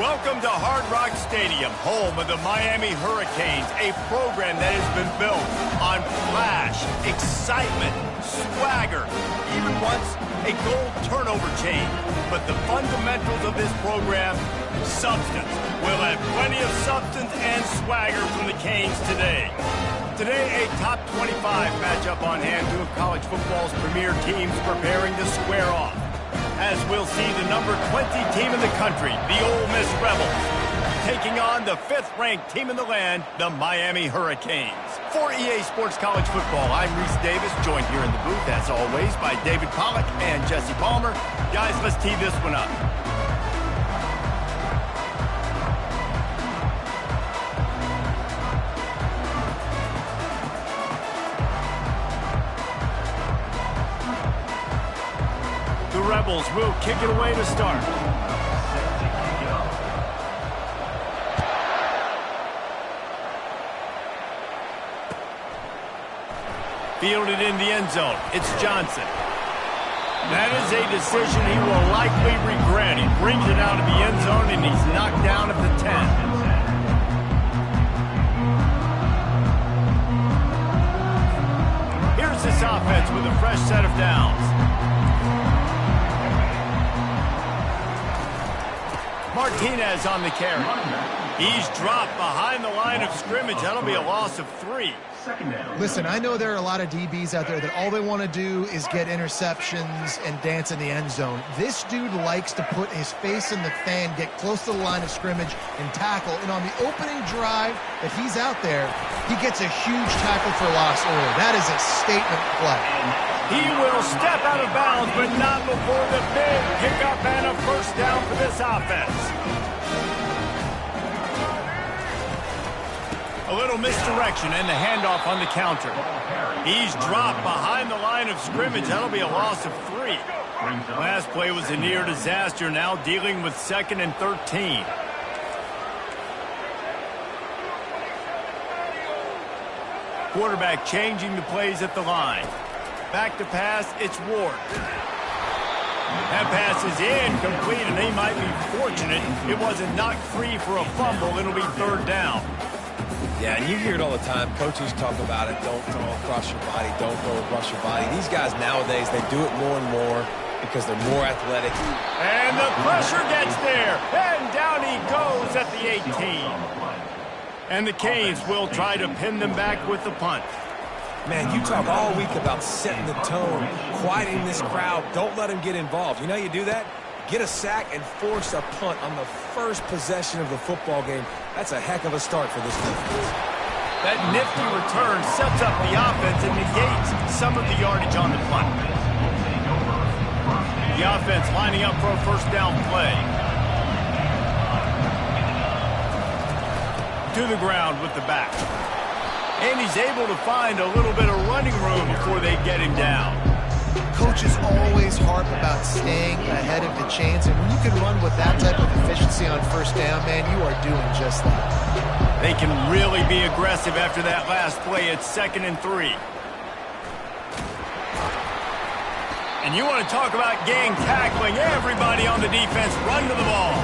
Welcome to Hard Rock Stadium, home of the Miami Hurricanes, a program that has been built on flash, excitement, swagger, even once a goal turnover chain. But the fundamentals of this program, substance. We'll have plenty of substance and swagger from the Canes today. Today, a top 25 matchup on hand, two of college football's premier teams preparing to square off. As we'll see the number 20 team in the country, the Ole Miss Rebels, taking on the 5th-ranked team in the land, the Miami Hurricanes. For EA Sports College Football, I'm Reese Davis, joined here in the booth, as always, by David Pollack and Jesse Palmer. Guys, let's tee this one up. The Rebels will kick it away to start. Fielded in the end zone. It's Johnson. That is a decision he will likely regret. He brings it out of the end zone, and he's knocked down at the 10. Here's this offense with a fresh set of downs. Martinez on the carry. He's dropped behind the line of scrimmage. That'll be a loss of 3. Listen, I know there are a lot of DBs out there that all they want to do is get interceptions and dance in the end zone. This dude likes to put his face in the fan, get close to the line of scrimmage, and tackle. And on the opening drive that he's out there, he gets a huge tackle for loss early. That is a statement play. He will step out of bounds, but not before the big pickup and a first down for this offense. A little misdirection and the handoff on the counter. He's dropped behind the line of scrimmage. That'll be a loss of 3. Last play was a near disaster, now dealing with 2nd and 13. Quarterback changing the plays at the line. Back to pass, it's Ward. That pass is incomplete, and they might be fortunate it wasn't knocked free for a fumble. It'll be 3rd down. Yeah, and you hear it all the time. Coaches talk about it. Don't throw across your body. Don't throw across your body. These guys nowadays, they do it more and more because they're more athletic. And the pressure gets there. And down he goes at the 18. And the Canes will try to pin them back with the punt. Man, you talk all week about setting the tone, quieting this crowd. Don't let them get involved. You know how you do that? Get a sack and force a punt on the first possession of the football game. That's a heck of a start for this defense. That nifty return sets up the offense and negates some of the yardage on the punt. The offense lining up for a first down play. To the ground with the back. And he's able to find a little bit of running room before they get him down. Coaches always harp about staying ahead of the chains, and when you can run with that type of efficiency on first down, man, you are doing just that. They can really be aggressive after that last play. It's 2nd and 3. And you want to talk about gang tackling. Everybody on the defense run to the ball.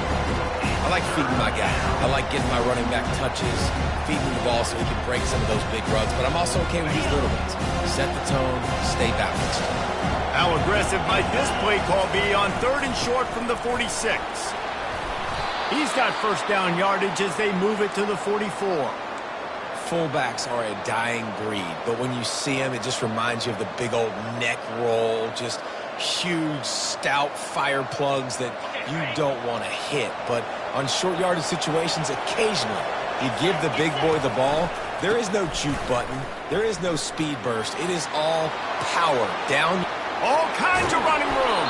I like feeding my guy. I like getting my running back touches, feeding the ball so he can break some of those big runs. But I'm also okay with these little ones. Set the tone, stay balanced. How aggressive might this play call be on 3rd and short from the 46? He's got first down yardage as they move it to the 44. Fullbacks are a dying breed, but when you see them, it just reminds you of the big old neck roll, just huge, stout fire plugs that you don't want to hit. But on short yardage situations, occasionally, you give the big boy the ball. There is no juke button. There is no speed burst. It is all power down. All kinds of running room.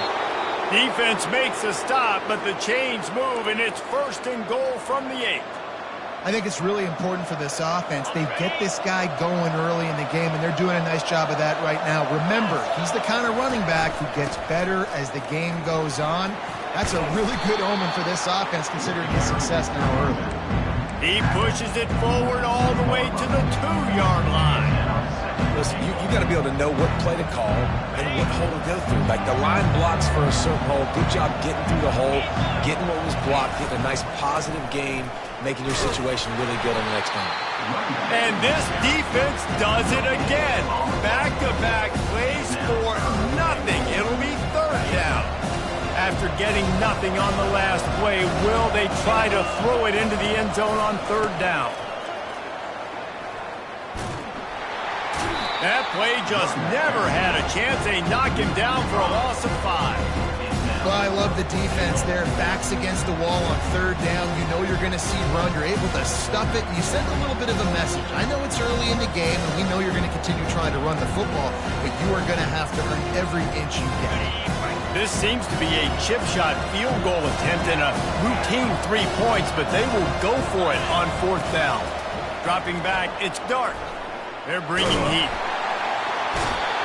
Defense makes a stop, but the chains move, and it's 1st and goal from the 8. I think it's really important for this offense. They get this guy going early in the game, and they're doing a nice job of that right now. Remember, he's the kind of running back who gets better as the game goes on. That's a really good omen for this offense, considering his success now early. He pushes it forward all the way to the 2-yard line. Listen, you got to be able to know what play to call and what hole to go through. Like the line blocks for a certain hole. Good job getting through the hole, getting what was blocked, getting a nice positive gain, making your situation really good on the next time. And this defense does it again. Back-to-back plays for nothing. It'll be third down. After getting nothing on the last play, will they try to throw it into the end zone on third down? That play just never had a chance. They knock him down for a loss of 5. Well, I love the defense there. Backs against the wall on third down. You know you're going to see run. You're able to stuff it, and you send a little bit of a message. I know it's early in the game, and we know you're going to continue trying to run the football, but you are going to have to earn every inch you get. This seems to be a chip shot field goal attempt and a routine 3 points, but they will go for it on fourth down. Dropping back, it's Dart. They're bringing heat.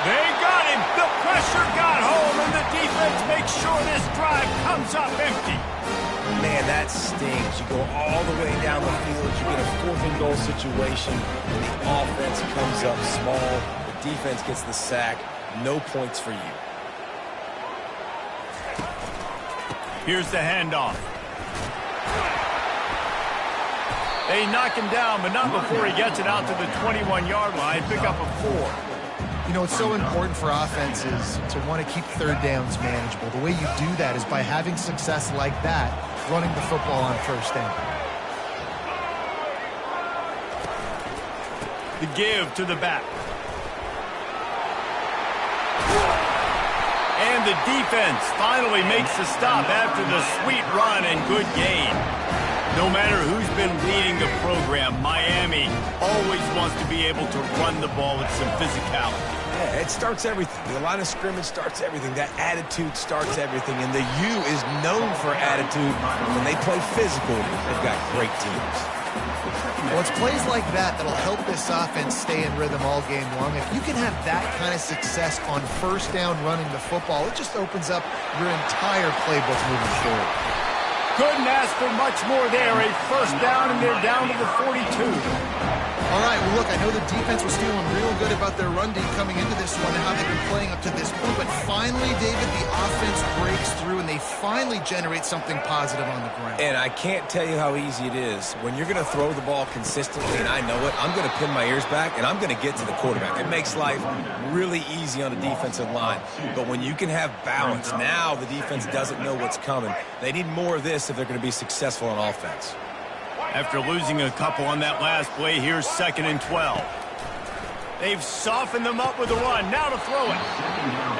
They got him. The pressure got home, and the defense makes sure this drive comes up empty. Man, that stings. You go all the way down the field. You get a fourth and goal situation, and the offense comes up small. The defense gets the sack. No points for you. Here's the handoff. They knock him down, but not before he gets it out to the 21-yard line. Pick up a 4. You know, it's so important for offenses to want to keep third downs manageable. The way you do that is by having success like that, running the football on first down. The give to the back. And the defense finally makes the stop after the sweet run and good gain. No matter who's been leading the program, Miami always wants to be able to run the ball with some physicality. Yeah, it starts everything. The line of scrimmage starts everything. That attitude starts everything. And the U is known for attitude. When they play physical, they've got great teams. Well, it's plays like that that'll help this offense stay in rhythm all game long. If you can have that kind of success on first down running the football, it just opens up your entire playbook moving forward. Couldn't ask for much more there. A first down, and they're down to the 42. All right, well, look, I know the defense was feeling real good about their run D coming into this one and how they've been playing up to this point, but finally, David, the offense breaks through, and they finally generate something positive on the ground. And I can't tell you how easy it is. When you're going to throw the ball consistently, and I know it, I'm going to pin my ears back, and I'm going to get to the quarterback. It makes life really easy on the defensive line. But when you can have balance, now the defense doesn't know what's coming. They need more of this if they're going to be successful on offense. After losing a couple on that last play, here's 2nd and 12. They've softened them up with a run. Now to throw it.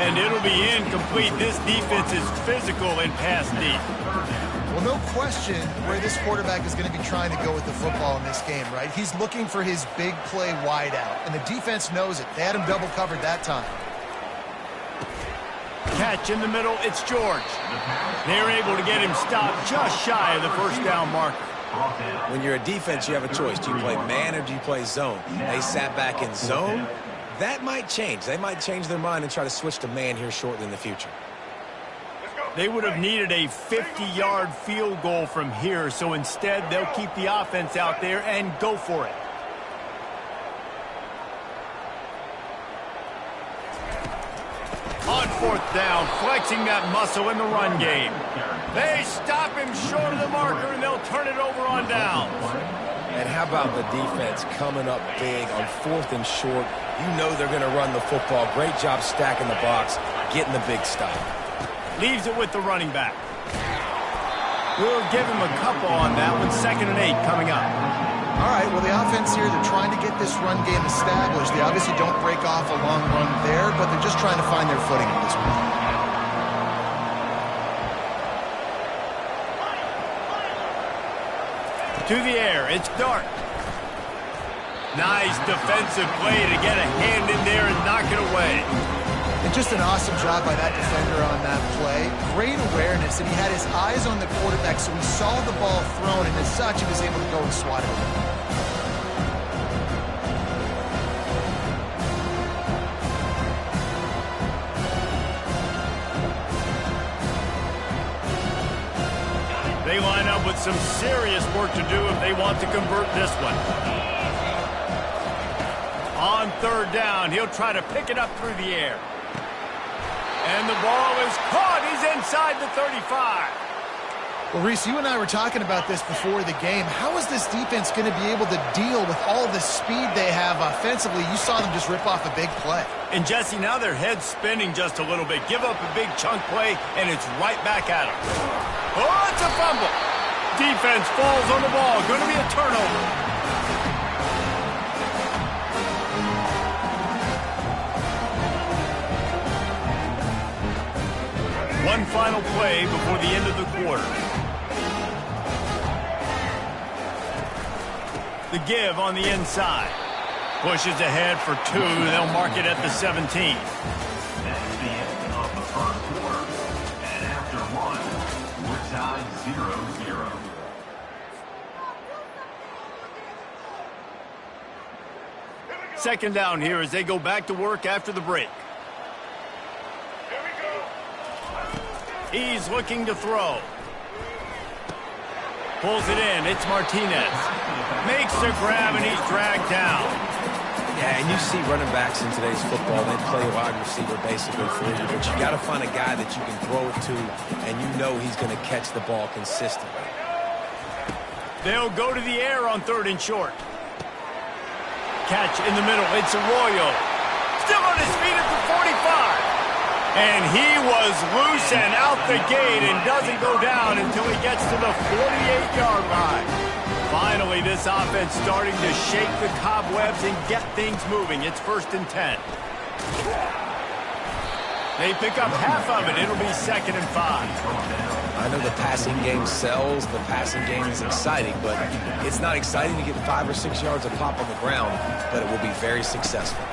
And it'll be incomplete. This defense is physical and pass deep. Well, no question where this quarterback is going to be trying to go with the football in this game, right? He's looking for his big play wide out, and the defense knows it. They had him double covered that time. Catch in the middle, it's George. They're able to get him stopped just shy of the first down marker. When you're a defense, you have a choice. Do you play man or do you play zone? They sat back in zone. That might change. They might change their mind and try to switch to man here shortly in the future. They would have needed a 50-yard field goal from here, so instead they'll keep the offense out there and go for it. On fourth down, flexing that muscle in the run game. They stop him short of the marker, and they'll turn it over on downs. And how about the defense coming up big on 4th and short? You know they're going to run the football. Great job stacking the box, getting the big stop. Leaves it with the running back. We'll give him a couple on that one. 2nd and 8 coming up. All right, well, the offense here, they're trying to get this run game established. They obviously don't break off a long run there, but they're just trying to find their footing at this point. To the air, it's Dart. Nice defensive play to get a hand in there and knock it away. And just an awesome job by that defender on that play. Great awareness, and he had his eyes on the quarterback, so he saw the ball thrown, and as such, he was able to go and swat it away. They line up with some serious work to do if they want to convert this one. On third down, he'll try to pick it up through the air. And the ball is caught. He's inside the 35. Well, Reese, you and I were talking about this before the game. How is this defense going to be able to deal with all the speed they have offensively? You saw them just rip off a big play. And, Jesse, now their head's spinning just a little bit. Give up a big chunk play, and it's right back at them. Oh, it's a fumble. Defense falls on the ball. Going to be a turnover. One final play before the end of the quarter. The give on the inside. Pushes ahead for 2. They'll mark it at the 17. That's the end of the first quarter. And after 1, we're tied 0-0. Second down here as they go back to work after the break. He's looking to throw. Pulls it in. It's Martinez. Makes the grab, and he's dragged down. Yeah, and you see running backs in today's football, they play wide receiver basically for you, but you got to find a guy that you can throw it to, and you know he's going to catch the ball consistently. They'll go to the air on 3rd and short. Catch in the middle. It's Arroyo. Still on his feet at the 45. And he was loose and out the gate and doesn't go down until he gets to the 48-yard line. Finally, this offense starting to shake the cobwebs and get things moving. It's 1st and 10. They pick up half of it. It'll be 2nd and 5. I know the passing game sells, the passing game is exciting, but it's not exciting to get 5 or 6 yards of pop on the ground, but it will be very successful.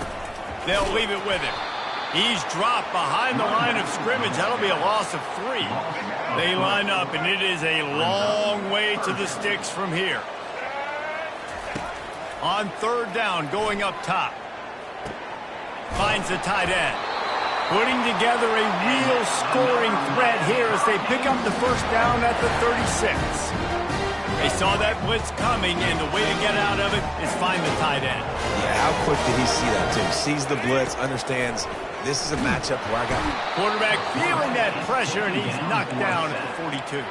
They'll leave it with him. He's dropped behind the line of scrimmage. That'll be a loss of 3. They line up, and it is a long way to the sticks from here. On 3rd down, going up top. Finds the tight end. Putting together a real scoring threat here as they pick up the 1st down at the 36. They saw that blitz coming, and the way to get out of it is find the tight end. Yeah, how quick did he see that, too? Sees the blitz, understands this is a matchup where I got... Quarterback feeling that pressure, and he's knocked down at the 42.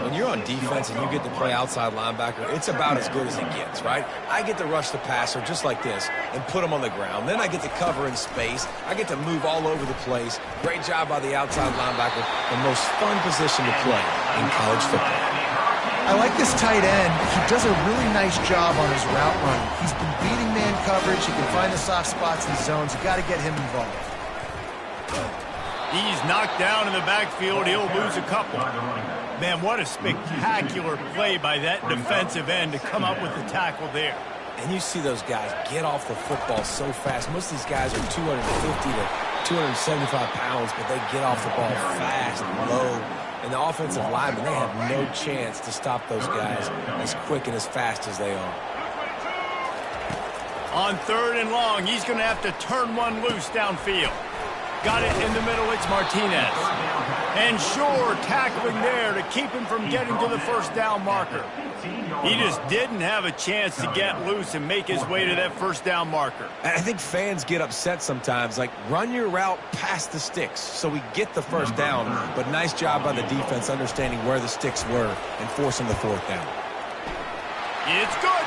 When you're on defense and you get to play outside linebacker, it's about as good as it gets, right? I get to rush the passer just like this and put him on the ground. Then I get to cover in space. I get to move all over the place. Great job by the outside linebacker. The most fun position to play in college football. I like this tight end. He does a really nice job on his route running. He's been beating man coverage. He can find the soft spots in the zones. You got to get him involved. He's knocked down in the backfield. He'll lose a couple. Man, what a spectacular play by that defensive end to come up with the tackle there. And you see those guys get off the football so fast. Most of these guys are 250 to 275 pounds, but they get off the ball fast and low. And the offensive linemen, they have no chance to stop those guys as quick and as fast as they are. On 3rd and long, he's going to have to turn one loose downfield. Got it in the middle, it's Martinez. And sure, tackling there to keep him from getting to the 1st down marker. He just didn't have a chance to get loose and make his way to that 1st down marker. I think fans get upset sometimes, like run your route past the sticks so we get the 1st down, but nice job by the defense understanding where the sticks were and forcing the 4th down. It's good.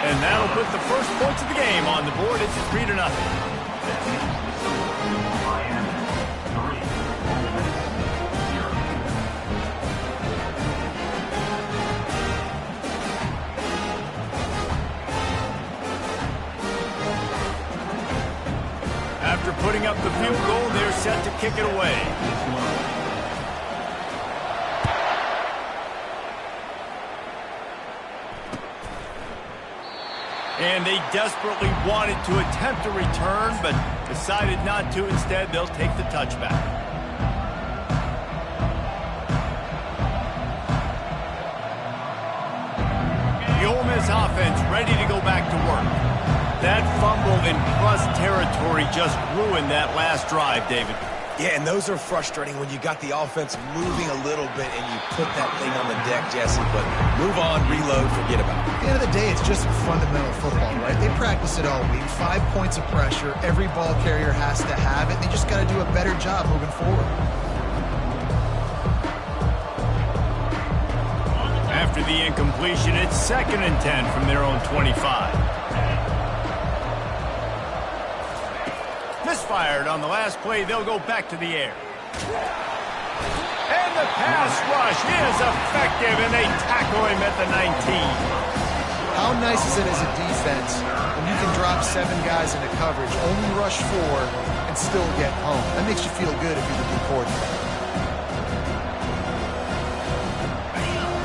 And that'll put the first points of the game on the board. It's 3-0. After putting up the field goal, they're set to kick it away. And they desperately wanted to attempt a return, but decided not to. Instead, they'll take the touchback. The Ole Miss offense ready to go back to work. That fumble in plus territory just ruined that last drive, David. Yeah, and those are frustrating when you got the offense moving a little bit and you put that thing on the deck, Jesse. But move on, reload, forget about it. At the end of the day, it's just fundamental football, right? They practice it all week. 5 points of pressure. Every ball carrier has to have it. They just got to do a better job moving forward. After the incompletion, it's 2nd and 10 from their own 25. Misfired on the last play. They'll go back to the air. And the pass rush is effective, and they tackle him at the 19. How nice is it as a defense when you can drop 7 guys into coverage, only rush 4, and still get home? That makes you feel good if you're the new coordinator.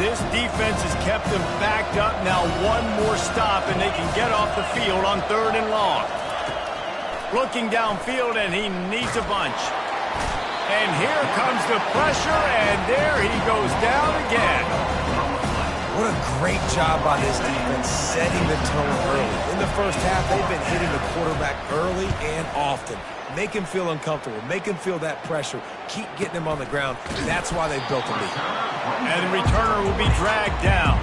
This defense has kept them backed up. Now one more stop, and they can get off the field on 3rd and long. Looking downfield, and he needs a bunch. And here comes the pressure, and there he goes down again. What a great job by this defense setting the tone early. In the first half, they've been hitting the quarterback early and often. Make him feel uncomfortable. Make him feel that pressure. Keep getting him on the ground. That's why they've built a lead. And the returner will be dragged down.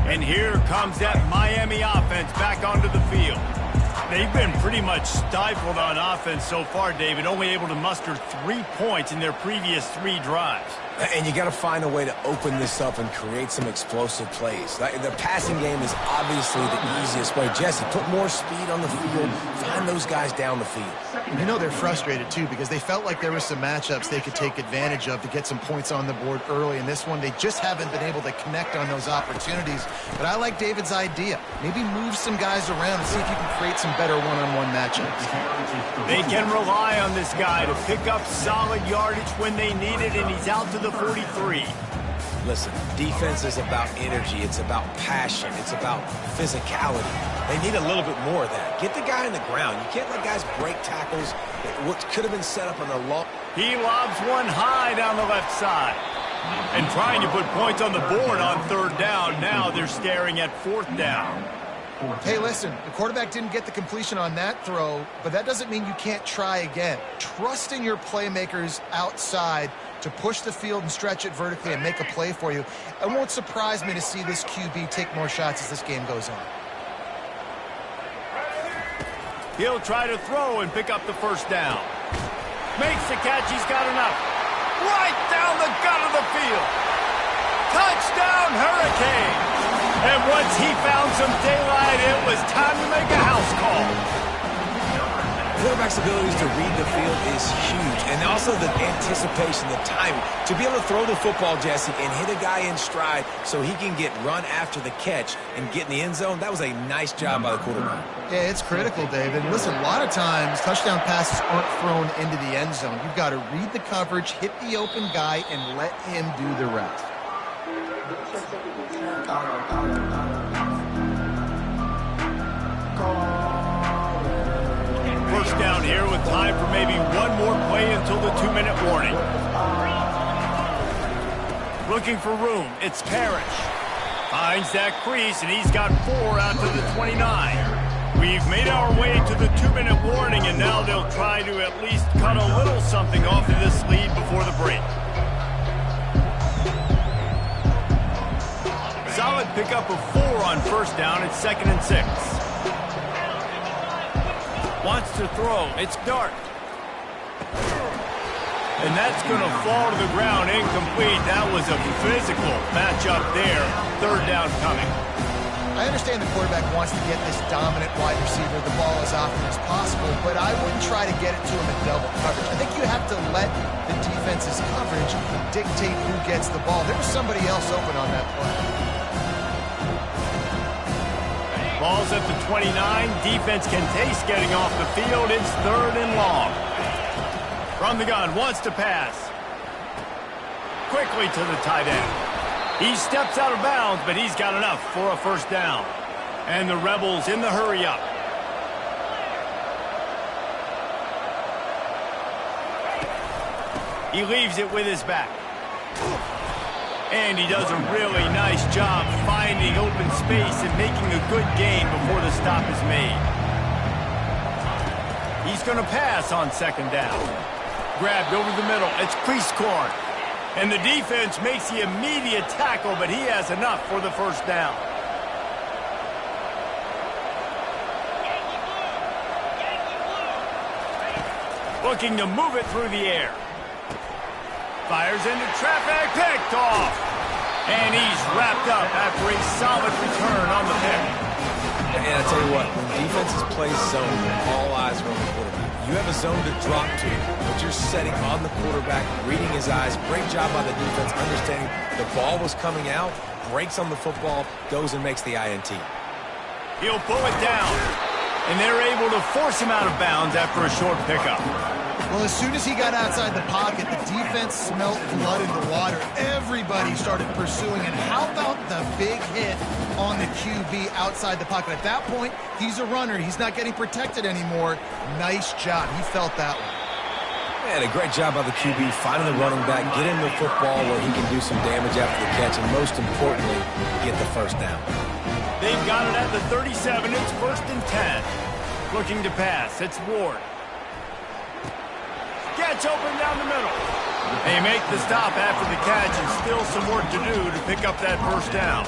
And here comes that Miami offense back onto the field. They've been pretty much stifled on offense so far, David, only able to muster 3 points in their previous 3 drives. And you got to find a way to open this up and create some explosive plays. The passing game is obviously the easiest way. Jesse, put more speed on the field. Find those guys down the field. You know they're frustrated, too, because they felt like there were some matchups they could take advantage of to get some points on the board early. In this one, they just haven't been able to connect on those opportunities. But I like David's idea. Maybe move some guys around and see if you can create some better one-on-one matchups. They can rely on this guy to pick up solid yardage when they need it, and he's out to the 43. Listen, defense is about energy. It's about passion. It's about physicality. They need a little bit more of that. Get the guy on the ground. You can't let guys break tackles. What could have been set up on the long. He lobs one high down the left side. And trying to put points on the board on 3rd down. Now they're staring at 4th down. Hey, listen, the quarterback didn't get the completion on that throw, but that doesn't mean you can't try again. Trust in your playmakers outside to push the field and stretch it vertically and make a play for you. It won't surprise me to see this QB take more shots as this game goes on. He'll try to throw and pick up the 1st down. Makes the catch. He's got enough. Right down the gut of the field. Touchdown, Hurricanes. And once he found some daylight, it was time to make a house call. Quarterback's abilities to read the field is huge. And also the anticipation, the timing. To be able to throw the football, Jesse, and hit a guy in stride so he can get run after the catch and get in the end zone, that was a nice job by the quarterback. Yeah, it's critical, David. Listen, a lot of times touchdown passes aren't thrown into the end zone. You've got to read the coverage, hit the open guy, and let him do the rest. First down here with time for maybe one more play until the 2-minute warning. Looking for room. It's Parrish. Finds that crease, and he's got 4 out to the 29. We've made our way to the 2-minute warning, and now they'll try to at least cut a little something off of this lead before the break. Solid pickup of 4 on 1st down. It's 2nd and 6. Wants to throw. It's Dart. And that's going to fall to the ground incomplete. That was a physical matchup there. 3rd down coming. I understand the quarterback wants to get this dominant wide receiver the ball as often as possible, but I wouldn't try to get it to him in double coverage. I think you have to let the defense's coverage dictate who gets the ball. There was somebody else open on that play. Ball's at the 29. Defense can taste getting off the field. It's 3rd and long. From the gun, wants to pass. Quickly to the tight end. He steps out of bounds, but he's got enough for a 1st down. And the Rebels in the hurry-up. He leaves it with his back. And he does a really nice job finding open space and making a good gain before the stop is made. He's going to pass on second down. Grabbed over the middle. It's crease corn. And the defense makes the immediate tackle, but he has enough for the first down. Looking to move it through the air. Fires into traffic, picked off. And he's wrapped up after a solid return on the pick. And I tell you what, when defenses play zone, all eyes are on the quarterback. You have a zone to drop to, but you're setting on the quarterback, reading his eyes. Great job by the defense, understanding the ball was coming out, breaks on the football, goes and makes the INT. He'll pull it down, and they're able to force him out of bounds after a short pickup. Well, as soon as he got outside the pocket, the defense smelled blood in the water. Everybody started pursuing. And how about the big hit on the QB outside the pocket? At that point, he's a runner. He's not getting protected anymore. Nice job. He felt that one. Man, a great job by the QB, finding the running back, get him the football where he can do some damage after the catch, and most importantly, get the first down. They've got it at the 37. It's 1st and 10. Looking to pass. It's Ward. Gets open down the middle. They make the stop after the catch, and still some work to do to pick up that first down.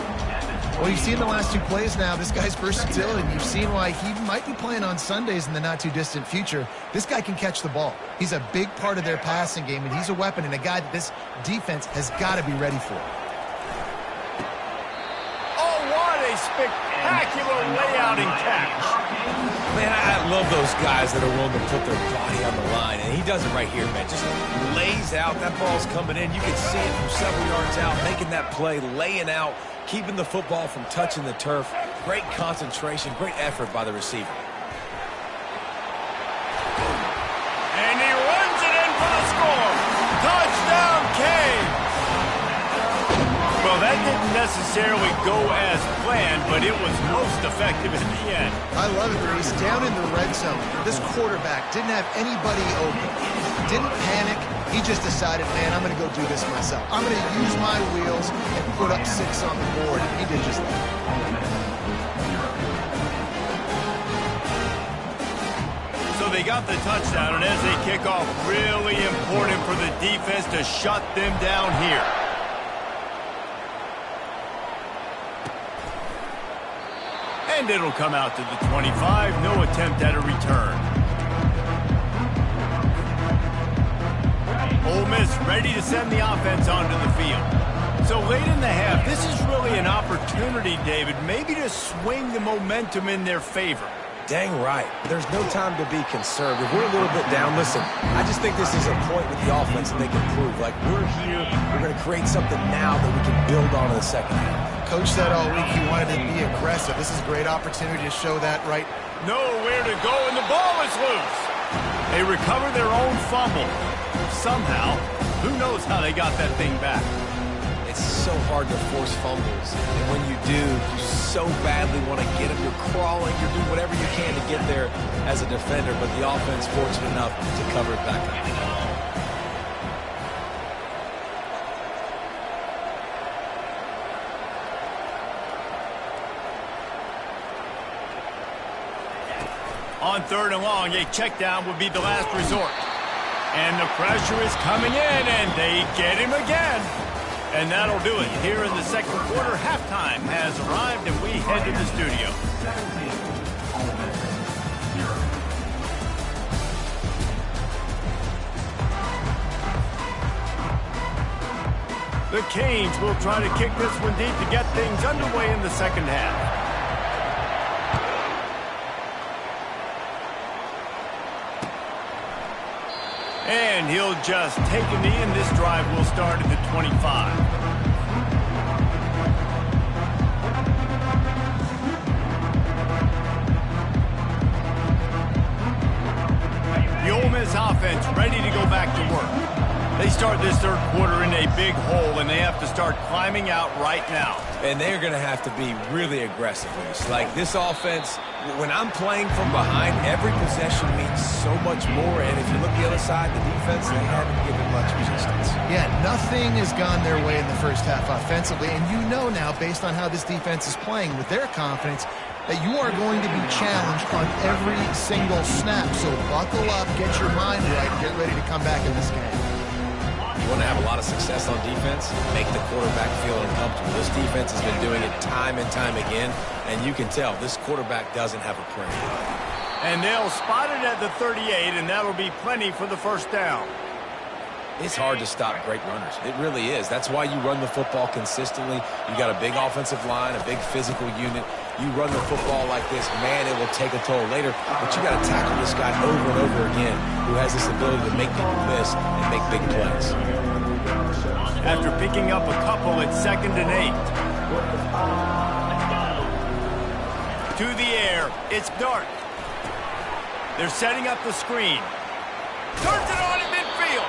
Well, you've seen the last two plays now. This guy's versatility. You've seen why he might be playing on Sundays in the not-too-distant future. This guy can catch the ball. He's a big part of their passing game, and he's a weapon and a guy that this defense has got to be ready for. Oh, what a spectacular layout and catch. Man, I love those guys that are willing to put their body on the line, and he does it right here, man. Just lays out. That ball's coming in. You can see it from several yards out, making that play, laying out, keeping the football from touching the turf. Great concentration, great effort by the receiver. And he runs it in for the score. Touchdown, Cade. Well, that didn't necessarily go as planned, but it was most effective in the end. I love it, Reese. Down in the red zone, this quarterback didn't have anybody open. Didn't panic. He just decided, man, I'm going to go do this myself. I'm going to use my wheels and put up 6 on the board. And he did just that. So they got the touchdown, and as they kick off, really important for the defense to shut them down here. And it'll come out to the 25. No attempt at a return. Ole Miss ready to send the offense onto the field. So late in the half, this is really an opportunity, David, maybe to swing the momentum in their favor. Dang right. There's no time to be conservative. We're a little bit down. Listen, I just think this is a point with the offense that they can prove. Like, we're here, we're going to create something now that we can build on in the second half. Coach said all week he wanted to be aggressive. This is a great opportunity to show that right. Nowhere to go, and the ball is loose. They recover their own fumble. Somehow, who knows how they got that thing back. It's so hard to force fumbles, and when you do, you so badly want to get them. You're crawling, you're doing whatever you can to get there as a defender, but the offense fortunate enough to cover it back up. On 3rd and long, a check down would be the last resort. And the pressure is coming in, and they get him again. And that'll do it here in the second quarter. Halftime has arrived, and we head to the studio. The Canes will try to kick this one deep to get things underway in the second half. And he'll just take a knee, and this drive will start at the 25. The Ole Miss offense ready to go back to work. They start this third quarter in a big hole, and they have to start climbing out right now. And they're going to have to be really aggressive. Like, this offense When I'm playing from behind, every possession means so much more. And if you look the other side, the defense, they haven't given much resistance. Yeah, nothing has gone their way in the first half offensively. And you know now, based on how this defense is playing with their confidence, that you are going to be challenged on every single snap. So buckle up, get your mind right, and get ready to come back in this game. You want to have a lot of success on defense, make the quarterback feel uncomfortable. This defense has been doing it time and time again, and you can tell this quarterback doesn't have a prayer. And they'll spot it at the 38, and that'll be plenty for the first down. It's hard to stop great runners. It really is. That's why you run the football consistently. You got a big offensive line, a big physical unit. You run the football like this, man, it will take a toll later. But you got to tackle this guy over and over again who has this ability to make people miss and make big plays. After picking up a couple, it's 2nd and 8. To the air, it's Dart. They're setting up the screen. Turns it on in midfield.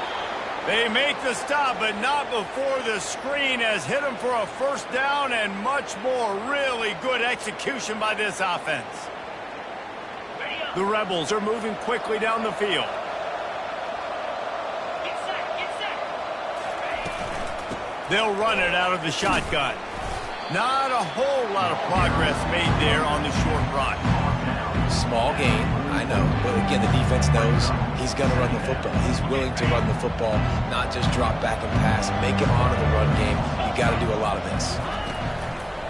They make the stop, but not before the screen has hit them for a first down and much more. Really good execution by this offense. The Rebels are moving quickly down the field. They'll run it out of the shotgun. Not a whole lot of progress made there on the short run. Small gain, I know. But again, the defense knows he's going to run the football. He's willing to run the football, not just drop back and pass. Make him honor the run game. You got to do a lot of this.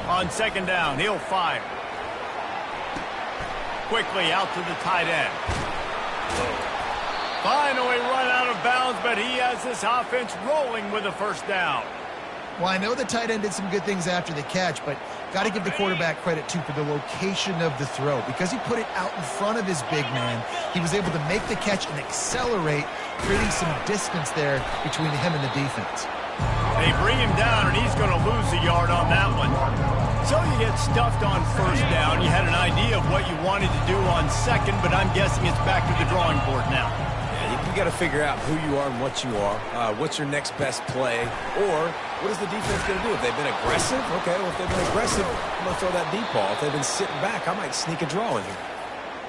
On 2nd down, he'll fire. Quickly out to the tight end. Finally run out of bounds, but he has this offense rolling with a first down. Well, I know the tight end did some good things after the catch, but got to give the quarterback credit, too, for the location of the throw. Because he put it out in front of his big man, he was able to make the catch and accelerate, creating some distance there between him and the defense. They bring him down, and he's going to lose a yard on that one. So you get stuffed on first down. You had an idea of what you wanted to do on second, but I'm guessing it's back to the drawing board now. You got to figure out who you are and what you are. What's your next best play? Or what is the defense going to do? If they've been aggressive, okay, well, if they've been aggressive, I'm going to throw that deep ball. If they've been sitting back, I might sneak a draw in here.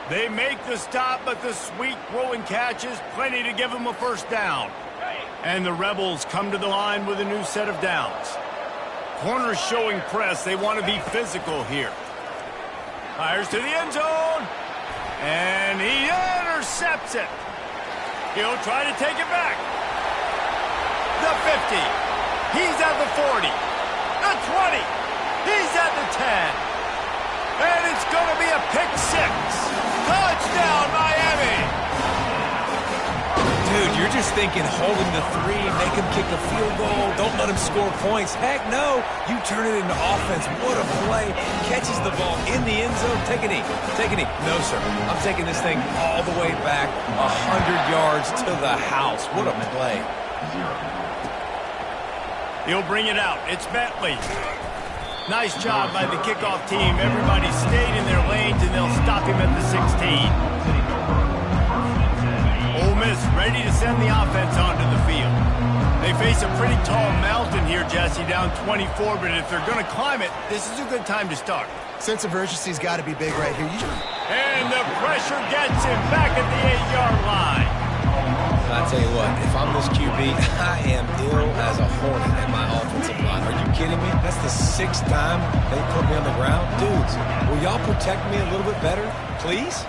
They make the stop, but the sweet throwing catch is plenty to give them a first down. And the Rebels come to the line with a new set of downs. Corners showing press. They want to be physical here. Fires to the end zone. And he intercepts it. He'll try to take it back. The 50. He's at the 40. The 20. He's at the 10. And it's going to be a pick six. Touchdown, Miami. Dude, you're just thinking holding the 3, make him kick a field goal, don't let him score points. Heck no. You turn it into offense. What a play. Catches the ball in the end zone. Take a knee. Take a knee. No, sir. I'm taking this thing all the way back 100 yards to the house. What a play. He'll bring it out. It's Bentley. Nice job by the kickoff team. Everybody stayed in their lanes, and they'll stop him at the 16. Ole Miss ready to send the offense onto the field. They face a pretty tall mountain here, Jesse, down 24, but if they're going to climb it, this is a good time to start. Sense of urgency's got to be big right here. And the pressure gets him back at the 8-yard line. I tell you what, if I'm this QB, I am ill as a hornet in my offensive line. Are you kidding me? That's the 6th time they put me on the ground. Dudes, will y'all protect me a little bit better, please?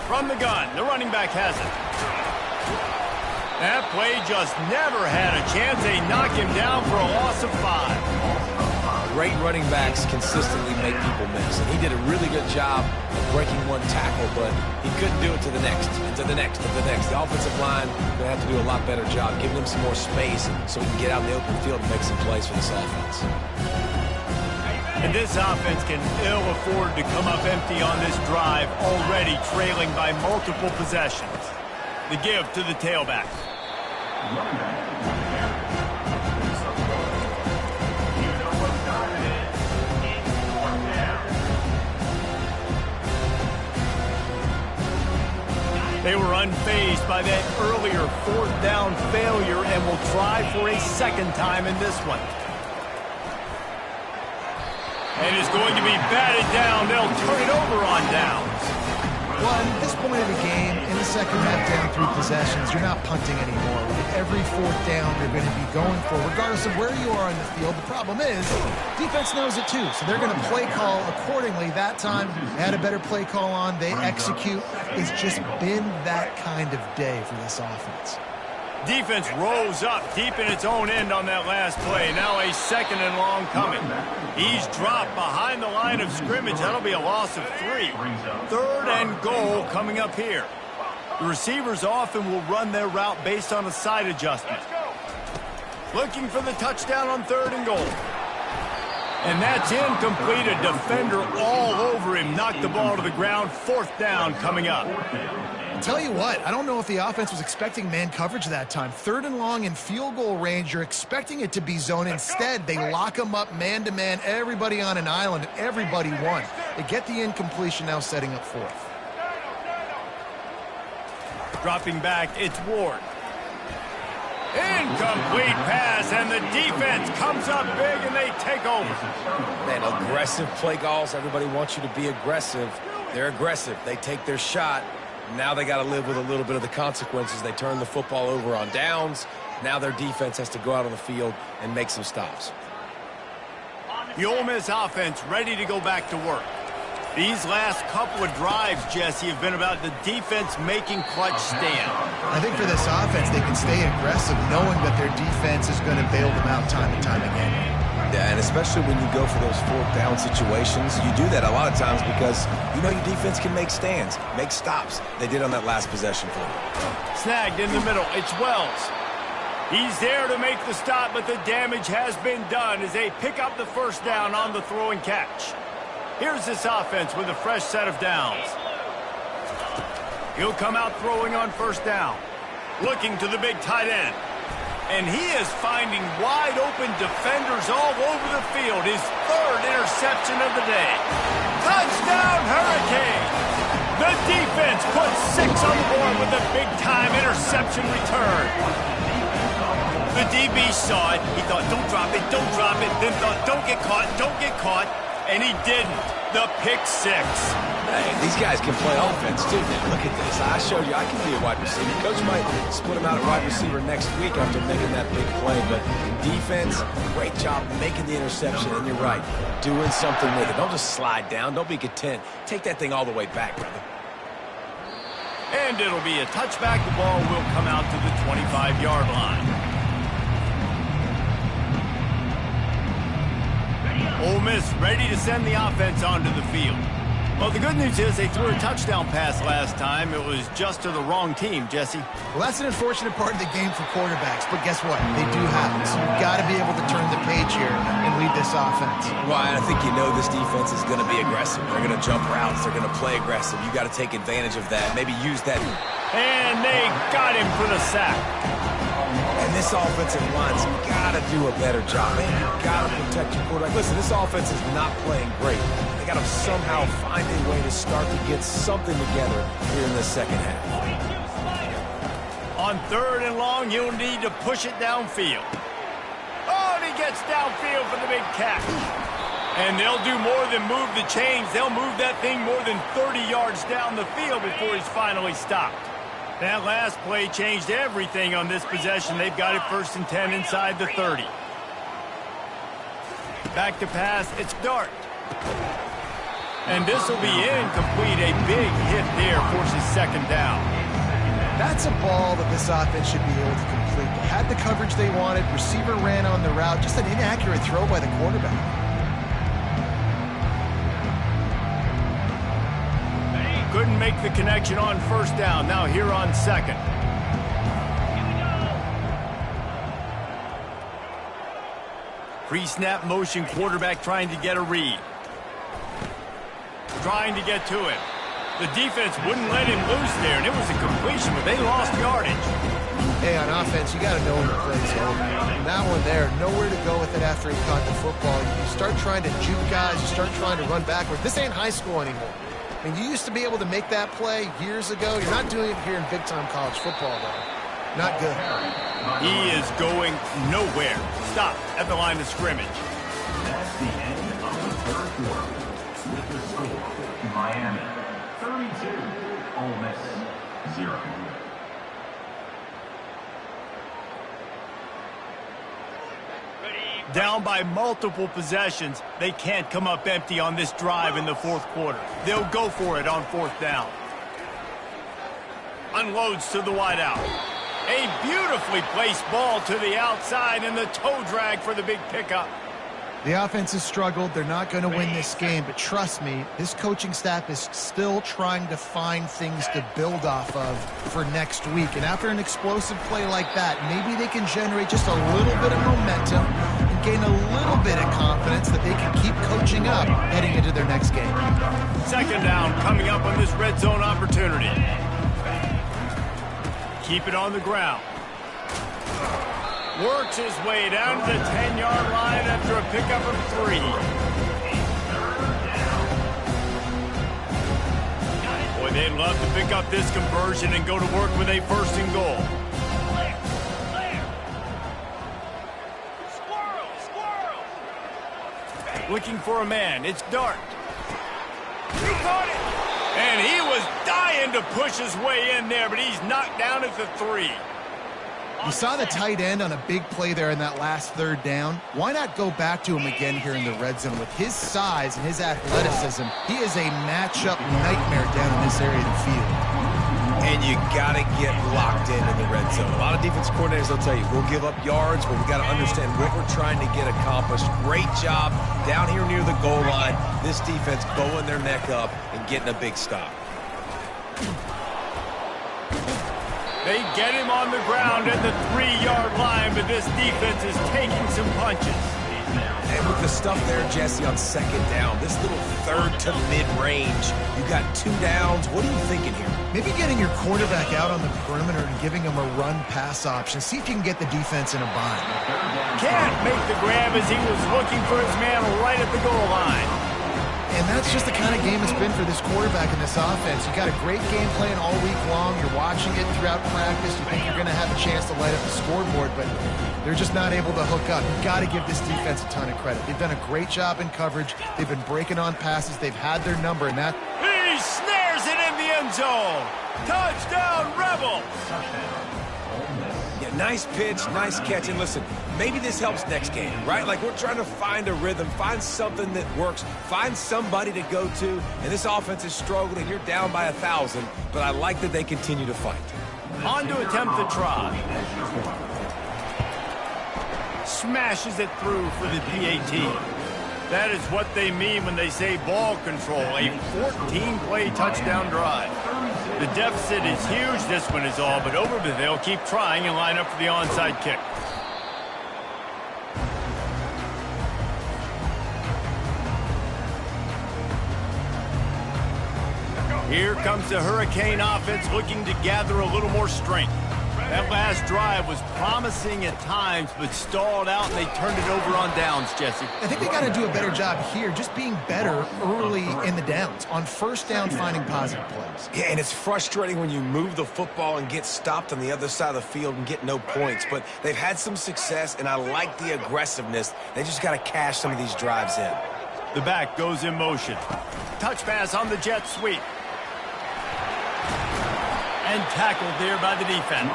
From the gun, the running back has it. That play just never had a chance. They knock him down for a loss of 5. Great running backs consistently make people miss. And he did a really good job of breaking one tackle, but he couldn't do it to the next, and to the next, and to the next. The offensive line going to have to do a lot better job, giving him some more space so he can get out in the open field and make some plays for this offense. And this offense can ill afford to come up empty on this drive, already trailing by multiple possessions. The give to the tailback. They were unfazed by that earlier 4th down failure and will try for a 2nd time in this one. And it's going to be batted down. They'll turn it over on downs. Well, at this point of the game, in the second half down 3 possessions, you're not punting anymore. With every fourth down you're going to be going for, regardless of where you are on the field. The problem is, defense knows it too, so they're going to play call accordingly. That time, they had a better play call on. They execute. It's just been that kind of day for this offense. Defense rose up deep in its own end on that last play. Now a 2nd and long coming. He's dropped behind the line of scrimmage. That'll be a loss of 3. 3rd and goal coming up here. The receivers often will run their route based on a side adjustment. Looking for the touchdown on 3rd and goal. And that's incomplete. A defender all over him. Knocked the ball to the ground. 4th down coming up. Tell you what, I don't know if the offense was expecting man coverage that time. 3rd and long in field goal range, you're expecting it to be zone. Instead, they lock them up man-to-man, everybody on an island, and everybody won. They get the incompletion, now setting up 4th. Dropping back, it's Ward. Incomplete pass, and the defense comes up big, and they take over. Man, aggressive play calls. Everybody wants you to be aggressive. They're aggressive. They take their shot. Now they got to live with a little bit of the consequences. They turn the football over on downs. Now their defense has to go out on the field and make some stops. The Ole Miss offense ready to go back to work. These last couple of drives, Jesse, have been about the defense making clutch stand. I think for this offense, they can stay aggressive knowing that their defense is going to bail them out time and time again. Yeah, and especially when you go for those 4th down situations, you do that a lot of times because you know your defense can make stands, make stops. They did on that last possession for you. Snagged in the middle. It's Wells. He's there to make the stop, but the damage has been done as they pick up the 1st down on the throw and catch. Here's this offense with a fresh set of downs. He'll come out throwing on 1st down. Looking to the big tight end. And he is finding wide open defenders all over the field. His 3rd interception of the day. Touchdown, Hurricane! The defense puts 6 on the board with a big-time interception return. The DB saw it. He thought, don't drop it, don't drop it. Then thought, don't get caught, don't get caught. And he didn't. The pick 6. Hey, these guys can play offense too, man. Look at this. I showed you I can be a wide receiver. Coach might split him out at wide receiver next week after making that big play. But defense, great job making the interception. And you're right, doing something with it. Don't just slide down. Don't be content. Take that thing all the way back, brother. And it'll be a touchback. The ball will come out to the 25-yard line. Ole Miss ready to send the offense onto the field. Well, the good news is they threw a touchdown pass last time. It was just to the wrong team, Jesse. Well, that's an unfortunate part of the game for quarterbacks, but guess what? They do happen, so you've got to be able to turn the page here and lead this offense. Well, I think you know this defense is going to be aggressive. They're going to jump routes. They're going to play aggressive. You got to take advantage of that. Maybe use that. And they got him for the sack. And this offensive line's got to do a better job. Man, you got to protect your quarterback. Listen, this offense is not playing great. They got to somehow find a way to start to get something together here in the second half. On 3rd and long, you'll need to push it downfield. Oh, and he gets downfield for the big catch. And they'll do more than move the chains. They'll move that thing more than 30 yards down the field before he's finally stopped. That last play changed everything on this possession. They've got it 1st and 10 inside the 30. Back to pass, it's Dart. And this will be incomplete. A big hit there forces 2nd down. That's a ball that this offense should be able to complete. They had the coverage they wanted. Receiver ran on the route. Just an inaccurate throw by the quarterback. Couldn't make the connection on 1st down. Now here on 2nd. Pre-snap motion, quarterback trying to get a read. Trying to get to him. The defense wouldn't let him loose there, and it was a completion, but they lost yardage. Hey, on offense, you got to know when the play's over. And that one there, nowhere to go with it after he caught the football. You start trying to juke guys. You start trying to run backwards. This ain't high school anymore. I mean, you used to be able to make that play years ago. You're not doing it here in big-time college football, though. Not good. He is going nowhere. Stop at the line of scrimmage. That's the end of the 3rd quarter. With the score, Miami 32, Ole Miss 0. Down by multiple possessions, they can't come up empty on this drive in the fourth quarter. They'll go for it on fourth down. Unloads to the wideout. A beautifully placed ball to the outside and the toe drag for the big pickup. The offense has struggled. They're not going to win this game, but trust me, this coaching staff is still trying to find things to build off of for next week. And after an explosive play like that, maybe they can generate just a little bit of momentum and gain a little bit of confidence that they can keep coaching up heading into their next game. Second down coming up on this red zone opportunity. Keep it on the ground. Works his way down to the 10-yard line after a pickup of 3. Boy, they'd love to pick up this conversion and go to work with a first and goal. Looking for a man. It's Dart. He caught it. And he was dying to push his way in there, but he's knocked down at the 3. You saw the tight end on a big play there in that last third down. Why not go back to him again here in the red zone? With his size and his athleticism, he is a matchup nightmare down in this area of the field. And you got to get locked in the red zone. A lot of defense coordinators will tell you, we'll give up yards, but we got to understand what we're trying to get accomplished. Great job down here near the goal line. This defense bowing their neck up and getting a big stop. They get him on the ground at the 3-yard line, but this defense is taking some punches. And with the stuff there, Jesse, on second down, this little third to mid-range, you got 2 downs. What are you thinking here? Maybe getting your quarterback out on the perimeter and giving him a run-pass option. See if you can get the defense in a bind. Can't make the grab as he was looking for his man right at the goal line. And that's just the kind of game it's been for this quarterback in this offense. You got a great game plan all week long. You're watching it throughout practice. You think you're going to have a chance to light up the scoreboard, but they're just not able to hook up. You've got to give this defense a ton of credit. They've done a great job in coverage. They've been breaking on passes. They've had their number, and that... He snares it in the end zone. Touchdown, Rebels. Yeah, nice pitch, nice catch. And listen, maybe this helps next game, right? Like, we're trying to find a rhythm, find something that works, find somebody to go to. And this offense is struggling. You're down by 1,000, but I like that they continue to fight. On to attempt the try. Smashes it through for the PAT. That is what they mean when they say ball control, a 14-play touchdown drive. The deficit is huge, this one is all, but over, but they'll keep trying and line up for the onside kick. Here comes the Hurricane offense looking to gather a little more strength. That last drive was promising at times, but stalled out, and they turned it over on downs, Jesse. I think they got to do a better job here, just being better early in the downs. On first down, finding positive plays. Yeah, and it's frustrating when you move the football and get stopped on the other side of the field and get no points. But they've had some success, and I like the aggressiveness. They just got to cash some of these drives in. The back goes in motion. Touch pass on the jet sweep. And tackled there by the defense.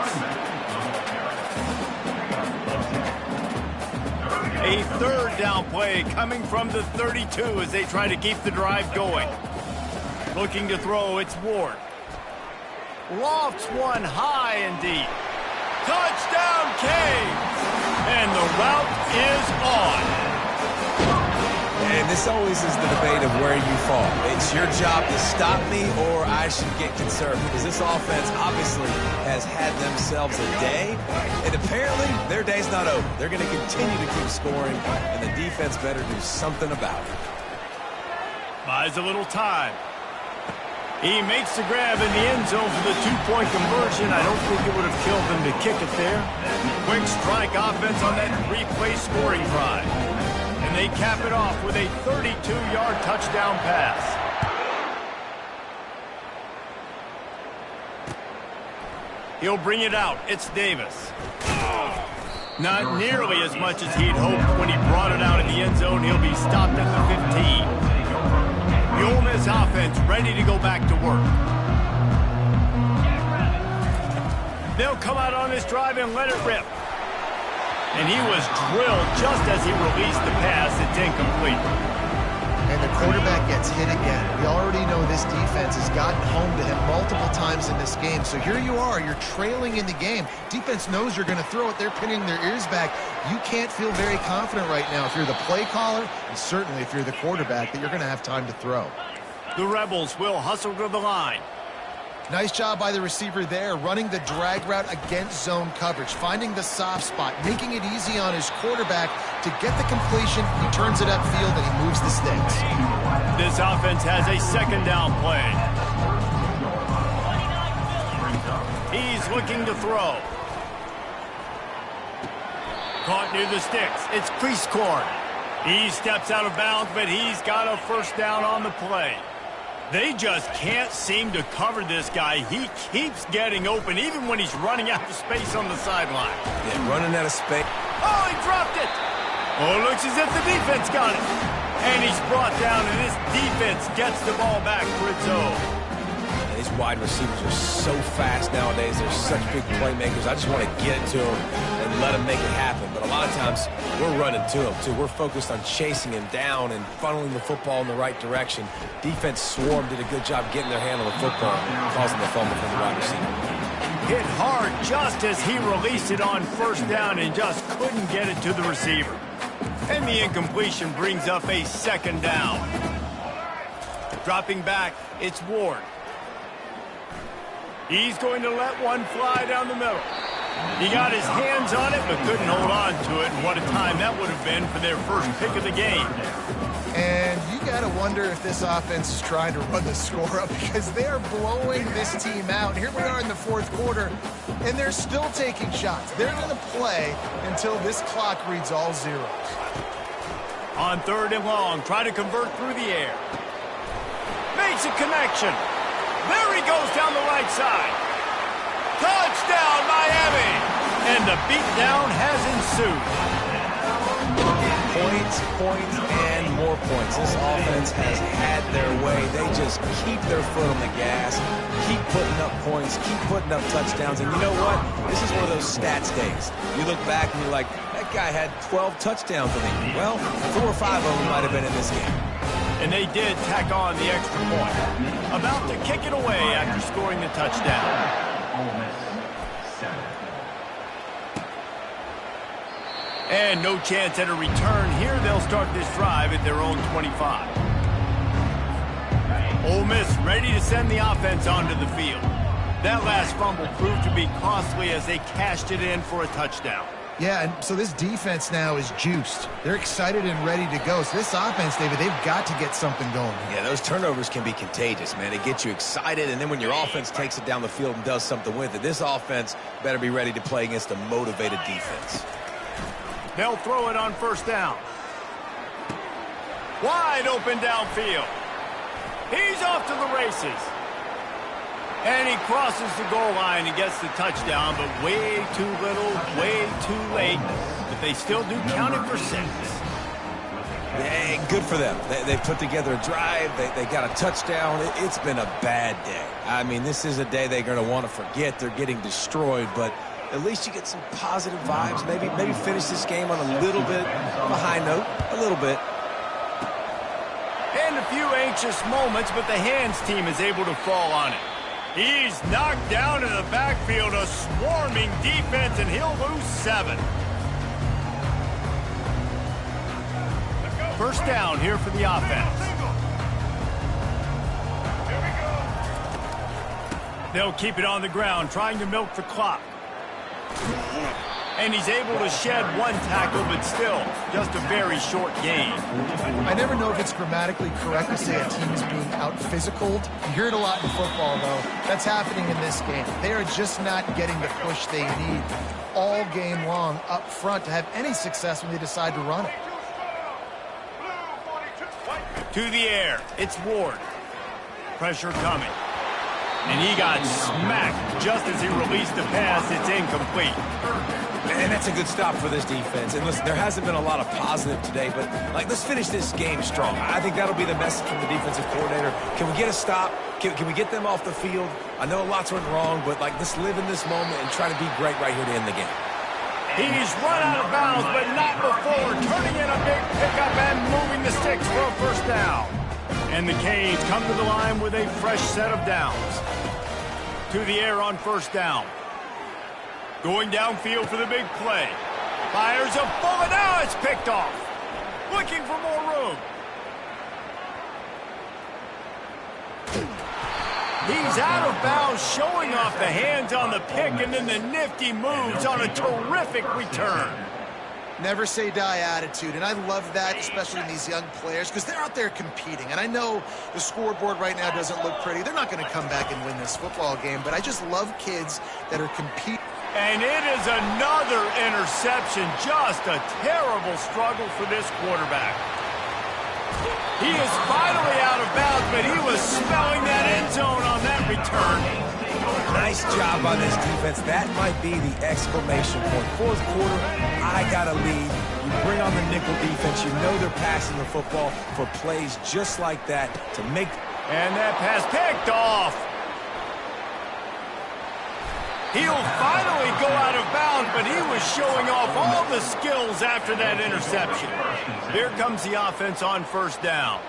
A third down play coming from the 32 as they try to keep the drive going. Looking to throw, it's Ward. Lofts one high and deep. Touchdown, Canes! And the route is on. And this always is the debate of where you fall. It's your job to stop me, or I should get concerned, because this offense obviously has had themselves a day, and apparently their day's not over. They're going to continue to keep scoring, and the defense better do something about it. Buys a little time. He makes the grab in the end zone for the two-point conversion. I don't think it would have killed them to kick it there. Quick strike offense on that three-play scoring drive. And they cap it off with a 32-yard touchdown pass. He'll bring it out. It's Davis. Not nearly as much as he'd hoped when he brought it out in the end zone. He'll be stopped at the 15. The Ole Miss offense ready to go back to work. They'll come out on this drive and let it rip. And he was drilled just as he released the pass. It's incomplete. And the quarterback gets hit again. We already know this defense has gotten home to him multiple times in this game. So here you are, you're trailing in the game. Defense knows you're going to throw it. They're pinning their ears back. You can't feel very confident right now if you're the play caller, and certainly if you're the quarterback, that you're going to have time to throw. The Rebels will hustle to the line. Nice job by the receiver there, running the drag route against zone coverage, finding the soft spot, making it easy on his quarterback to get the completion. He turns it upfield and he moves the sticks. This offense has a second down play. He's looking to throw. Caught near the sticks. It's crease court. He steps out of bounds, but he's got a first down on the play. They just can't seem to cover this guy. He keeps getting open, even when he's running out of space on the sideline. Yeah, running out of space. Oh, he dropped it. Oh, it looks as if the defense got it. And he's brought down, and this defense gets the ball back for its own. And these wide receivers are so fast nowadays. They're such big playmakers. I just want to get it to them and let them make it happen. But a lot of times, we're running to them, too. We're focused on chasing him down and funneling the football in the right direction. Defense swarm did a good job getting their hand on the football, causing the fumble from the wide receiver. Hit hard just as he released it on first down and just couldn't get it to the receiver. And the incompletion brings up a second down. Dropping back, it's Ward. He's going to let one fly down the middle. He got his hands on it, but couldn't hold on to it. And what a time that would have been for their first pick of the game. And you got to wonder if this offense is trying to run the score up, because they are blowing this team out. And here we are in the fourth quarter, and they're still taking shots. They're going to play until this clock reads all zeros. On third and long, try to convert through the air. Makes a connection. There he goes down the right side. Touchdown, Miami! And the beatdown has ensued. Points, and more points. This offense has had their way. They just keep their foot on the gas, keep putting up points, keep putting up touchdowns. And you know what? This is one of those stats days. You look back and you're like, that guy had 12 touchdowns in it. Well, 4 or 5 of them might have been in this game. And they did tack on the extra point. About to kick it away after scoring the touchdown. And no chance at a return here. They'll start this drive at their own 25. Ole Miss ready to send the offense onto the field. That last fumble proved to be costly as they cashed it in for a touchdown. Yeah, and so this defense now is juiced. They're excited and ready to go. So this offense, David, they've got to get something going. Yeah, those turnovers can be contagious, man. It gets you excited, and then when your offense takes it down the field and does something with it, this offense better be ready to play against a motivated defense. They'll throw it on first down. Wide open downfield. He's off to the races. And he crosses the goal line and gets the touchdown, but way too little, way too late. But they still do count it for 6. Yeah, good for them. They put together a drive. They got a touchdown. It's been a bad day. I mean, this is a day they're going to want to forget. They're getting destroyed, but at least you get some positive vibes. Maybe finish this game on a little bit of a high note, a little bit. And a few anxious moments, but the hands team is able to fall on it. He's knocked down in the backfield, a swarming defense, and he'll lose 7. First down here for the offense. They'll keep it on the ground, trying to milk the clock. And he's able to shed one tackle, but still, just a very short gain. I never know if it's grammatically correct to say a team is being out-physicaled. You hear it a lot in football, though. That's happening in this game. They are just not getting the push they need all game long up front to have any success when they decide to run it. To the air, it's Ward. Pressure coming. And he got smacked just as he released the pass. It's incomplete. And that's a good stop for this defense. And listen, there hasn't been a lot of positive today, but let's finish this game strong. I think that'll be the message from the defensive coordinator. Can we get a stop? Can we get them off the field? I know lots went wrong, but let's live in this moment and try to be great right here to end the game. He's run out of bounds, but not before turning in a big pickup and moving the sticks for a first down. And the Canes come to the line with a fresh set of downs. To the air on first down. Going downfield for the big play. Fires a bullet. Now it's picked off. Looking for more room. He's out of bounds, showing off the hands on the pick, and then the nifty moves on a terrific return. Never say die attitude, and I love that, especially in these young players, because they're out there competing. And I know the scoreboard right now doesn't look pretty. They're not going to come back and win this football game, but I just love kids that are competing. And it is another interception. Just a terrible struggle for this quarterback. He is finally out of bounds, but he was smelling that end zone on that return. Nice job by this defense. That might be the exclamation point. Fourth quarter, I got a lead. You bring on the nickel defense. You know they're passing the football for plays just like that to make. And that pass picked off. He'll finally go out of bounds, but he was showing off all the skills after that interception. Here comes the offense on first down.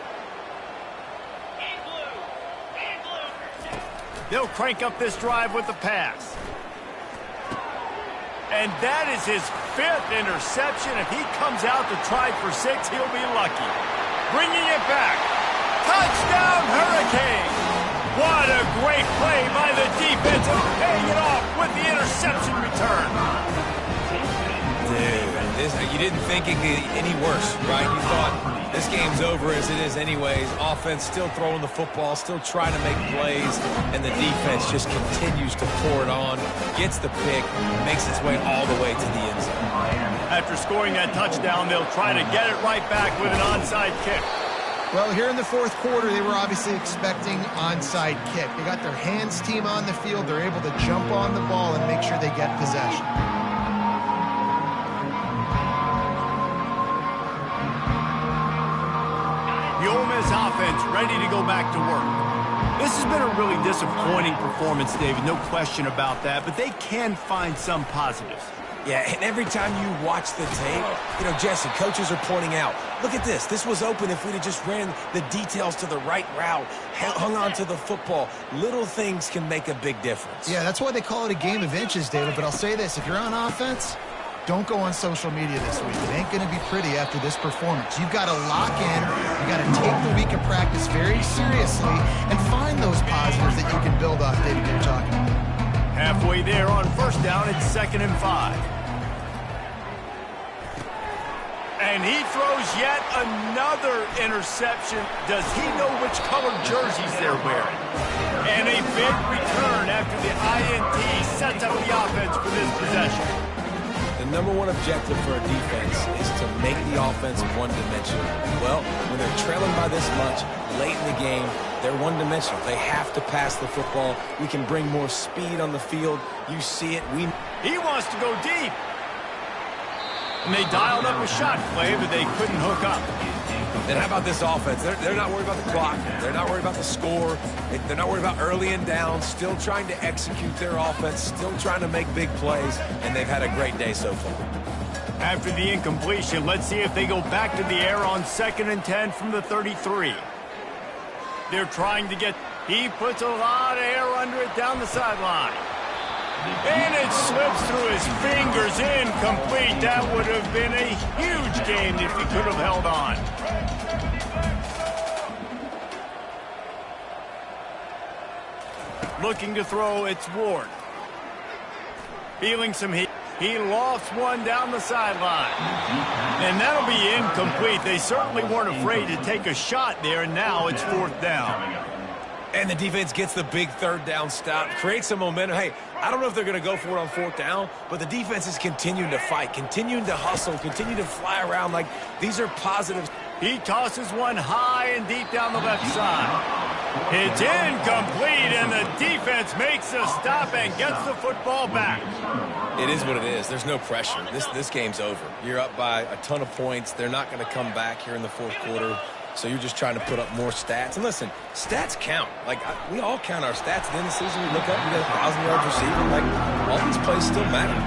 They'll crank up this drive with the pass. And that is his 5th interception. If he comes out to try for 6, he'll be lucky. Bringing it back. Touchdown, Hurricane! What a great play by the defense, and paying it off with the interception return. Dude, you didn't think it could get any worse, right? You thought this game's over as it is anyways. Offense still throwing the football, still trying to make plays, and the defense just continues to pour it on, gets the pick, makes its way all the way to the end zone. After scoring that touchdown, they'll try to get it right back with an onside kick. Well, here in the fourth quarter, they were obviously expecting onside kick. They got their hands team on the field. They're able to jump on the ball and make sure they get possession. The Ole Miss offense ready to go back to work. This has been a really disappointing performance, David, no question about that, but they can find some positives. Yeah, and every time you watch the tape, Jesse, coaches are pointing out, look at this. This was open if we'd have just ran the details to the right route, hung on to the football. Little things can make a big difference. Yeah, that's why they call it a game of inches, David. But I'll say this, if you're on offense, don't go on social media this week. It ain't going to be pretty after this performance. You've got to lock in. You've got to take the week of practice very seriously and find those positives that you can build off, David, you're talking about. Halfway there on first down, it's 2nd and 5. And he throws yet another interception. Does he know which colored jerseys they're wearing? And a big return after the INT sets up the offense for this possession. The number one objective for a defense is to make the offense one-dimensional. Well, when they're trailing by this much late in the game, they're one-dimensional. They have to pass the football. We can bring more speed on the field. You see it. He wants to go deep. And they dialed up a shot play, but they couldn't hook up. And how about this offense? They're not worried about the clock. They're not worried about the score. They're not worried about early and down. Still trying to execute their offense. Still trying to make big plays. And they've had a great day so far. After the incompletion, let's see if they go back to the air on 2nd and 10 from the 33. They're trying to get... He puts a lot of air under it down the sideline. And it slips through his fingers, incomplete. That would have been a huge gain if he could have held on. Looking to throw, it's Ward. Feeling some heat. He lofts one down the sideline. And that'll be incomplete. They certainly weren't afraid to take a shot there, and now it's 4th down. And the defense gets the big 3rd down stop, creates some momentum. Hey, I don't know if they're going to go for it on 4th down, but the defense is continuing to fight, continuing to hustle, continue to fly around. Like, these are positives. He tosses one high and deep down the left side. It's incomplete, and the defense makes a stop and gets the football back. It is what it is. There's no pressure. This game's over. You're up by a ton of points. They're not going to come back here in the fourth quarter. So you're just trying to put up more stats. And listen, stats count. Like, we all count our stats. At the end of the season, we look up, we got 1,000 yards receiving. Like, all these plays still matter.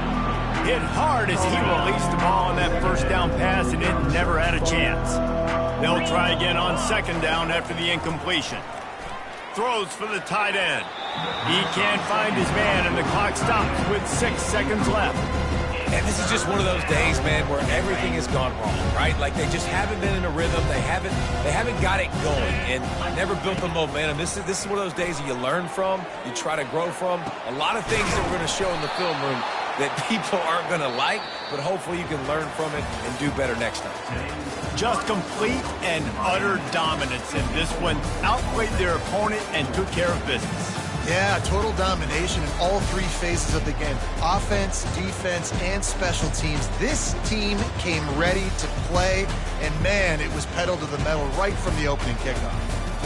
Hit hard as he released the ball on that first down pass, and it never had a chance. They'll try again on second down after the incompletion. Throws for the tight end. He can't find his man, and the clock stops with 6 seconds left. And this is just one of those days, man, where everything has gone wrong, right? Like, they just haven't been in a rhythm. They haven't got it going and never built the momentum. This is one of those days that you learn from, you try to grow from. A lot of things that we're going to show in the film room that people aren't going to like, but hopefully you can learn from it and do better next time. Just complete and utter dominance in this one. Outplayed their opponent and took care of business. Yeah, total domination in all 3 phases of the game. Offense, defense, and special teams. This team came ready to play, and man, it was pedal to the metal right from the opening kickoff.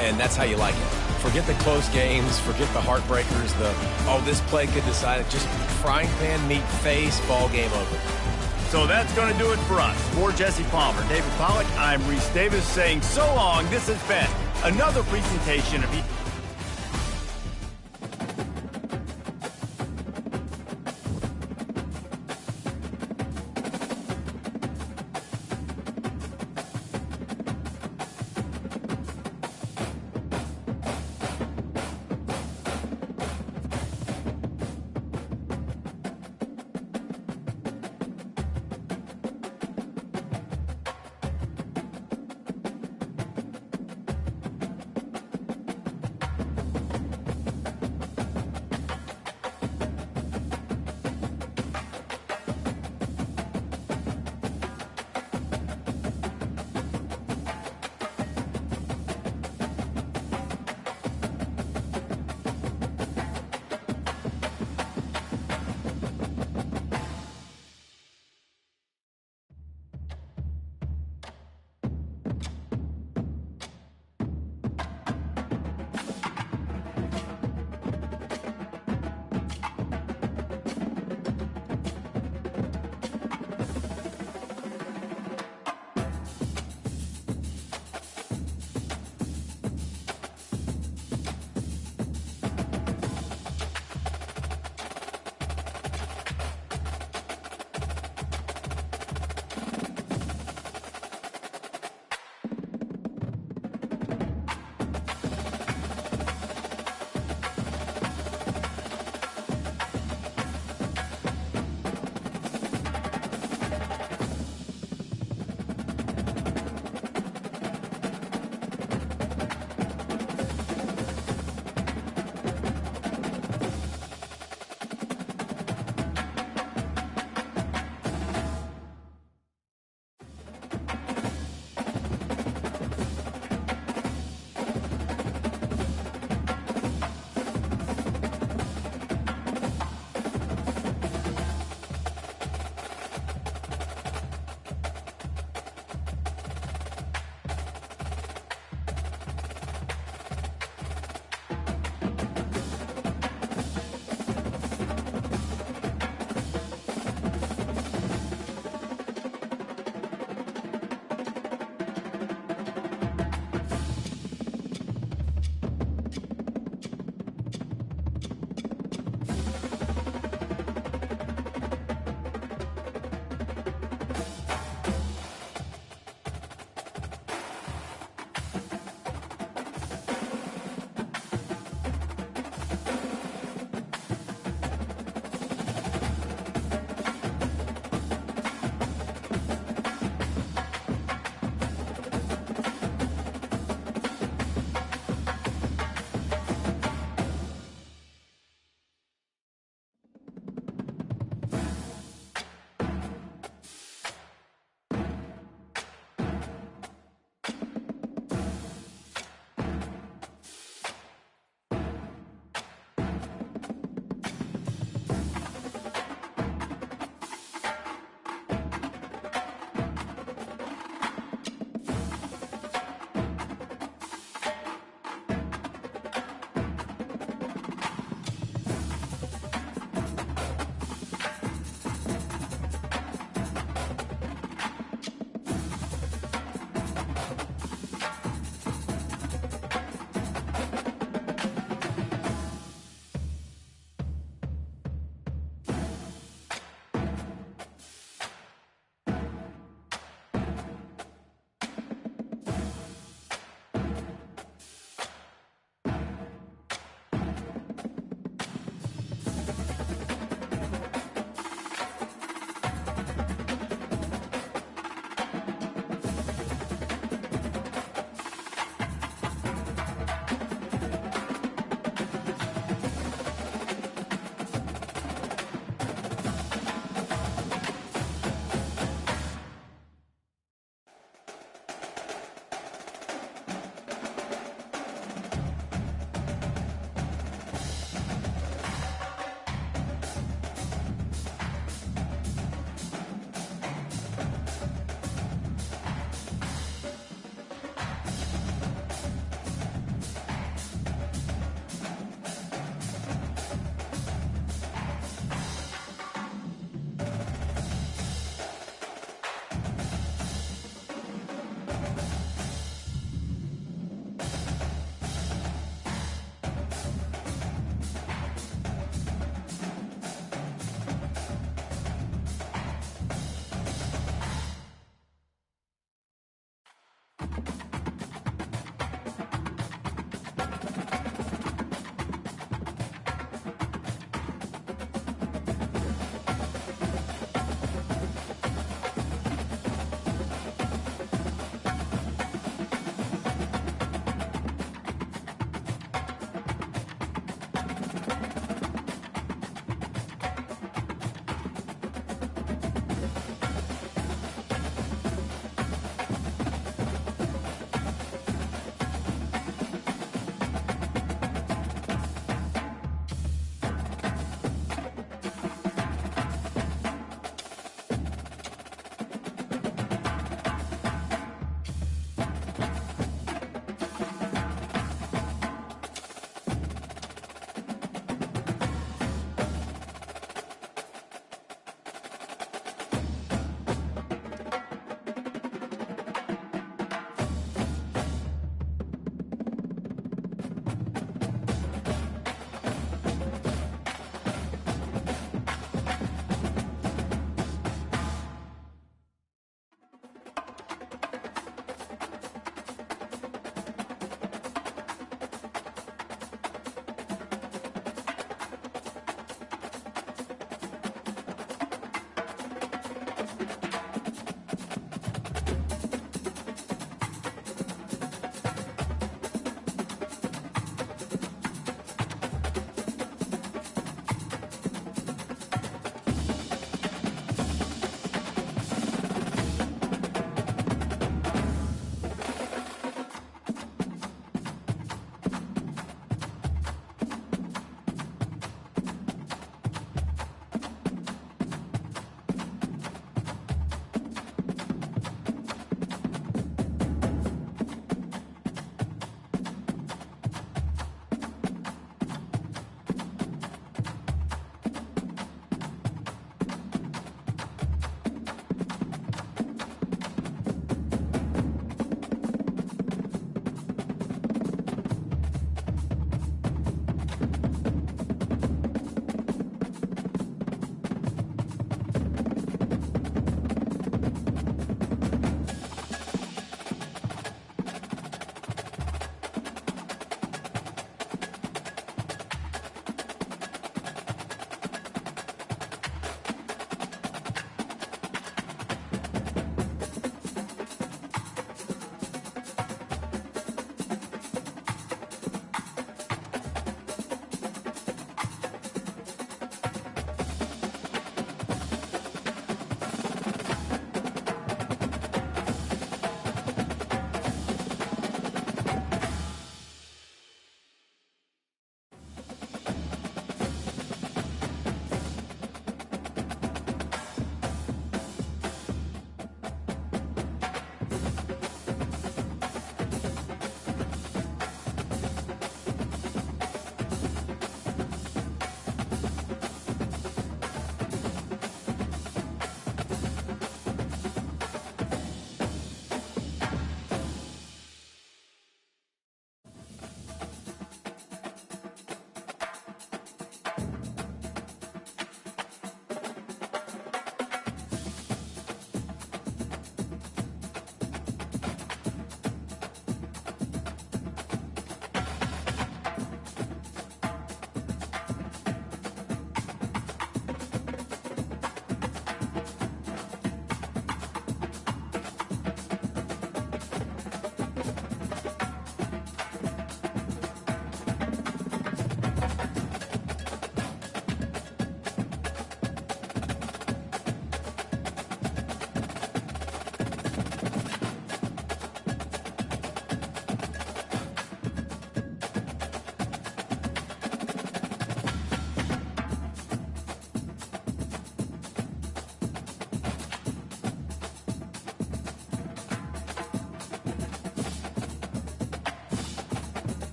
And that's how you like it. Forget the close games, forget the heartbreakers, this play could decide it. Just frying pan, meat face, ball game over. So that's going to do it for us. For Jesse Palmer, David Pollack, I'm Reese Davis saying so long. This has been another presentation of